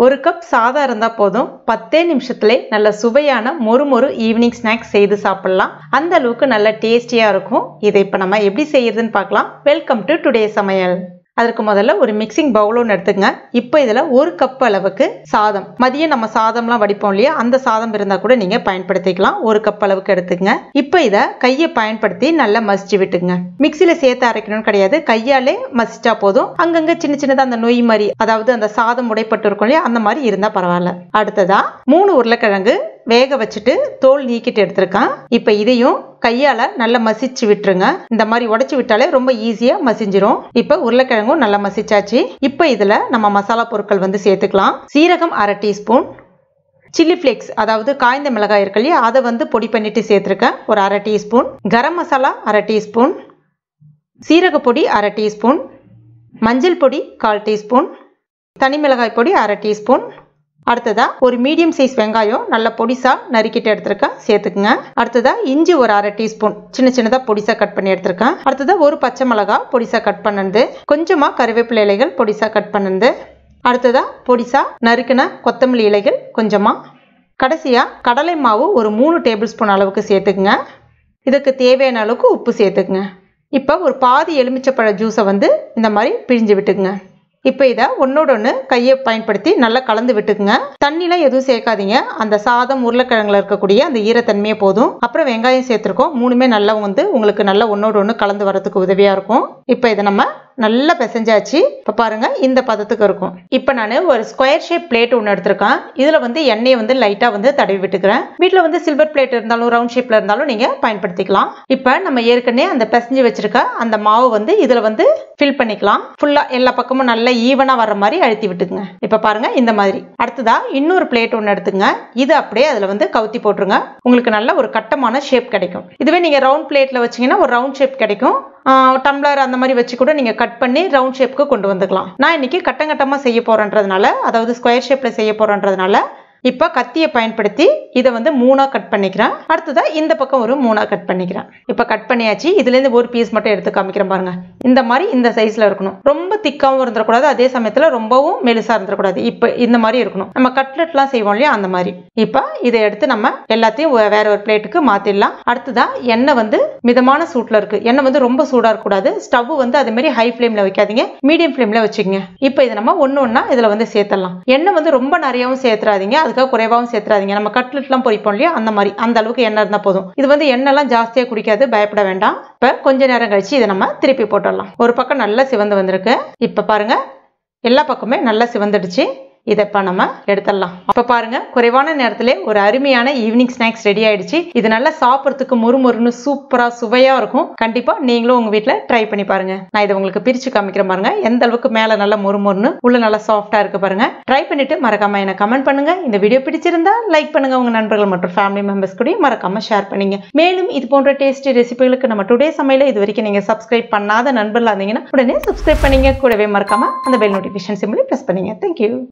ஒரு கப் சாதம் இருந்தா போதும் 10 நிமிஷத்திலே நல்ல சுவையான மொறு ஈவினிங் ஸ்நாக்ஸ் செய்து சாப்பிடலாம். அந்த அளவுக்கு நல்ல டேஸ்டியா இருக்கும். இதை இப்ப நம்ம எப்படி செய்யறதுன்னு பார்க்கலாம். வெல்கம் டு டுடே சமையல். அதற்கு முதல்ல ஒரு மிக்சிங் பவுல் ஒன்று எடுத்துங்க. இப்போ இதில் ஒரு கப் அளவுக்கு சாதம், மதியம் நம்ம சாதம்லாம் வடிப்போம் இல்லையா, அந்த சாதம் இருந்தால் கூட நீங்கள் பயன்படுத்திக்கலாம். ஒரு கப் அளவுக்கு எடுத்துங்க. இப்போ இதை கையை பயன்படுத்தி நல்லா மசிச்சு விட்டுங்க. மிக்சியில் சேர்த்து அரைக்கணும்னு கிடையாது, கையாலே மசிச்சா போதும். அங்கங்கே சின்ன சின்னதாக அந்த நொய் மாதிரி, அதாவது அந்த சாதம் உடைப்பட்டு இருக்கும் இல்லையா, அந்த மாதிரி இருந்தால் பரவாயில்ல. அடுத்ததா 3 உருளைக்கிழங்கு வேக வச்சுட்டு தோல் நீக்கிட்டு எடுத்திருக்கேன். இப்போ இதையும் கையால நல்லா மசிச்சு விட்டுருங்க. இந்த மாதிரி உடைச்சு விட்டாலே ரொம்ப ஈஸியா மசிஞ்சிரும். இப்போ உருளைக்கிழங்கும் நல்லா மசிச்சாச்சு. இப்போ இதுல நம்ம மசாலா பொருட்கள் வந்து சேர்த்துக்கலாம். சீரகம் 1/2 டீஸ்பூன், சில்லி ஃபிளேக்ஸ் அதாவது காய்ந்த மிளகாய் இருக்கு இல்லையா, அதை வந்து பொடி பண்ணிட்டு சேர்த்துருக்கேன் ஒரு 1/2 டீஸ்பூன், கரம் மசாலா 1/2 டீஸ்பூன், சீரக பொடி 1/2 டீஸ்பூன், மஞ்சள் பொடி 1/4 டீஸ்பூன், தனி மிளகாய் பொடி 1/2 டீஸ்பூன். அடுத்ததா ஒரு மீடியம் சைஸ் வெங்காயம் நல்ல பொடிசா நறுக்கிட்டு எடுத்திருக்கேன், சேர்த்துக்குங்க. அடுத்ததா இஞ்சி ஒரு 1/2 டீஸ்பூன் சின்ன சின்னதா பொடிசா கட் பண்ணி எடுத்திருக்கேன். அடுத்ததா ஒரு பச்சை மிளகாய் பொடிசா கட் பண்ணது, கொஞ்சமா கறிவேப்பிலை இலைகள் பொடிசா கட் பண்ணது, அடுத்ததா பொடிசா நறுக்கின கொத்தமல்லி இலைகள் கொஞ்சமா, கடைசியா கடலை மாவு ஒரு 3 டேபிள் ஸ்பூன் அளவுக்கு சேர்த்துக்குங்க. இதுக்கு தேவையான அளவுக்கு உப்பு சேர்த்துக்குங்க. இப்போ ஒரு பாதி எலுமிச்சப்பழ ஜூஸை வந்து இந்த மாதிரி பிழிஞ்சு விட்டுக்குங்க. இப்போ இதை ஒன்னோட ஒன்று கையை பயன்படுத்தி நல்லா கலந்து விட்டுக்குங்க. தண்ணிலாம் எதுவும் சேர்க்காதீங்க. அந்த சாதம் உருளைக்கிழங்குல இருக்கக்கூடிய அந்த ஈரத்தன்மையே போதும். அப்புறம் வெங்காயம் சேர்த்துருக்கோம். மூணுமே நல்லா வந்து உங்களுக்கு நல்லா ஒன்னோட ஒன்று கலந்து வரதுக்கு உதவியா இருக்கும். இப்போ இதை நம்ம நல்லா பிசைஞ்சாச்சு. இப்போ பாருங்க இந்த பதத்துக்கு இருக்கும். இப்போ நான் ஒரு ஸ்கொயர் ஷேப் பிளேட் ஒன்று எடுத்திருக்கேன். இதுல வந்து எண்ணெயை வந்து லைட்டா வந்து தடவி விட்டுக்கிறேன். வீட்டில் வந்து சில்வர் பிளேட் இருந்தாலும் ரவுண்ட் ஷேப்ல இருந்தாலும் நீங்க பயன்படுத்திக்கலாம். இப்போ நம்ம ஏற்கனவே அந்த பிசைஞ்சு வச்சிருக்க அந்த மாவு வந்து இதுல வந்து ஃபில் பண்ணிக்கலாம். ஃபுல்லா எல்லா பக்கமும் நல்லா ஈவனா வர்ற மாதிரி அழுத்தி விட்டுக்குங்க. இப்ப பாருங்க இந்த மாதிரி. அடுத்ததா இன்னொரு பிளேட் ஒன்று எடுத்துங்க. இது அப்படியே அதுல வந்து கவுத்தி போட்டுருங்க. உங்களுக்கு நல்ல ஒரு கட்டமான ஷேப் கிடைக்கும். இதுவே நீங்க ரவுண்ட் பிளேட்ல வச்சீங்கன்னா ஒரு ரவுண்ட் ஷேப் கிடைக்கும். டம்ளர் அந்த மாதிரி வச்சு கூட நீங்க கட் பண்ணி ரவுண்ட் ஷேப்க்கு கொண்டு வந்துக்கலாம். நான் இன்னைக்கு கட்டங்கட்டமா செய்ய போறேன்றதுனால, அதாவது ஸ்கொயர் ஷேப்ல செய்ய போறேன்றதுனால இப்போ கத்தியை பயன்படுத்தி இதை வந்து 3ஆ கட் பண்ணிக்கிறேன். அடுத்ததா இந்த பக்கம் ஒரு 3ஆ கட் பண்ணிக்கிறேன். இப்போ கட் பண்ணியாச்சு. இதுல இருந்து ஒரு பீஸ் மட்டும் எடுத்து காமிக்கிறேன் பாருங்க. இந்த மாதிரி இந்த சைஸ்ல இருக்கணும். ரொம்ப திக்காவும் இருந்துடக்கூடாது, அதே சமயத்துல ரொம்பவும் மெலிசா இருந்துடக்கூடாது. இப்போ இந்த மாதிரி இருக்கணும். நம்ம கட்லெட்லாம் செய்வோம் இல்லையா, அந்த மாதிரி. இப்போ இதை எடுத்து நம்ம எல்லாத்தையும் வேற ஒரு பிளேட்டுக்கு மாத்திடலாம். அடுத்ததா எண்ணெய் வந்து மிதமான சூட்ல இருக்கு. எண்ணெய் வந்து ரொம்ப சூடா இருக்கக்கூடாது. ஸ்டவ் வந்து அதே மாதிரி ஹை ஃபிளேம்ல வைக்காதீங்க, மீடியம் ஃபிளேம்ல வச்சுக்கோங்க. இப்போ இதை நம்ம ஒன்னா இதுல வந்து சேர்த்தலாம். எண்ணெய் வந்து ரொம்ப நிறையவும் சேர்த்துறாதீங்க, அதுக்காக குறைவாகவும் சேர்த்துறாதீங்க. நம்ம கட்லெட்லாம் பொரிப்போம் இல்லையா, அந்த மாதிரி அந்த அளவுக்கு எண்ணெய் இருந்தா போதும். இது வந்து எண்ணெய்லாம் ஜாஸ்தியா குடிக்காது, பயப்பட வேண்டாம். இப்ப கொஞ்ச நேரம் கழிச்சு இதை நம்ம திருப்பி போட்டுடலாம். ஒரு பக்கம் நல்லா சிவந்து வந்திருக்கு. இப்ப பாருங்க எல்லா பக்கமே நல்லா சிவந்துடுச்சு. இதை இப்ப நம்ம எடுத்துடலாம். அப்ப பாருங்க குறைவான நேரத்திலே ஒரு அருமையான ஈவினிங் ஸ்நாக்ஸ் ரெடி ஆயிடுச்சு. இது நல்லா சாப்பிட்றதுக்கு மொறுமொறுன்னு சூப்பரா சுவையா இருக்கும். கண்டிப்பா நீங்களும் உங்க வீட்டுல ட்ரை பண்ணி பாருங்க. நான் இதை உங்களுக்கு பிரிச்சு காமிக்கிறேன் பாருங்க. எந்த அளவுக்கு மேல நல்லா மொறுமொறுன்னு உள்ள நல்லா சாஃப்டா இருக்கு பாருங்க. ட்ரை பண்ணிட்டு மறக்காம எனக்கு கமெண்ட் பண்ணுங்க. இந்த வீடியோ பிடிச்சிருந்தா லைக் பண்ணுங்க. உங்க நண்பர்கள் மற்றும் ஃபேமிலி மெம்பர்ஸ் கூட மறக்காம ஷேர் பண்ணுங்க. மேலும் இது போன்ற டேஸ்டி ரெசிபிகளுக்கு நம்ம டுடே சமையல இது வரைக்கும் நீங்க சப்ஸ்கிரைப் பண்ணாத நண்பர்களா இருந்தீங்கன்னா உடனே சப்ஸ்கிரைப் பண்ணீங்க. கூடவே மறக்காம அந்த பெல் நோட்டிபிகேஷன் சிம்பிளை பிரஸ் பண்ணுங்க. தேங்க்யூ.